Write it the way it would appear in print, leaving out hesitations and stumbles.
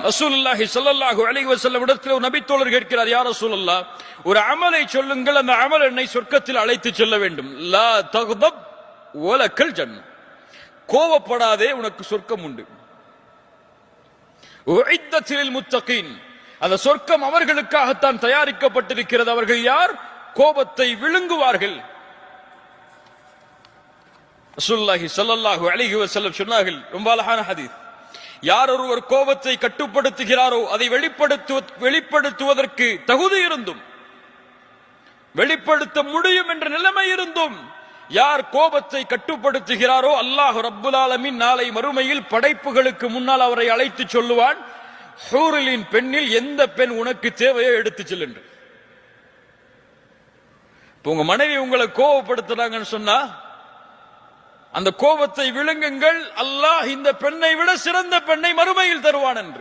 ரசூலுல்லாஹி ஸல்லல்லாஹு அலைஹி வஸல்லம் இடத்தில் நபித்தோழர் கேட்கிறார், யா ரசூலல்லாஹ், ஒரு அமலை சொல்லுங்கள், அந்த அமல் என்னை சொர்க்கத்தில் அழைத்து செல்ல வேண்டும். லா தக்தப் வலக்கல் ஜன்னah, கோபப்படாதே, உனக்கு சொர்க்கம் உண்டு. உஇத்தத் லில் முத்தகீன், அந்த சொர்க்கம் அவர்களுக்காகத்தான் தயாரிக்கப்பட்டிருக்கிறது. அவர்கள் யார்? கோபத்தை விழுங்குவார்கள். ரசூலுல்லாஹி ஸல்லல்லாஹு அலைஹி வஸல்லம் சொன்னார்கள், ரொம்ப அழகான ஹதீஸ், யார் ஒருவர் கோபத்தை கட்டுப்படுத்துகிறாரோ அதை வெளிப்படுத்துவதற்கு தகுதி இருந்தும், வெளிப்படுத்த முடியும் என்ற நிலைமை இருந்தும் யார் கோபத்தை கட்டுப்படுத்துகிறாரோ அல்லாஹ் ரப்புல் ஆலமீன் நாளை மறுமையில் படைப்புகளுக்கு முன்னால் அவரை அழைத்து சொல்லுவான், ஹூரிலின் பெண்ணில் எந்த பெண் உனக்கு தேவையோ எடுத்து செல் என்று. உங்க மனைவி உங்களை கோபப்படுத்துறாங்கன்னு சொன்னா அந்த கோபத்தை விழுங்குங்கள், அல்லாஹ் இந்த பெண்ணை விட சிறந்த பெண்ணை மறுமையில் தருவான் என்று.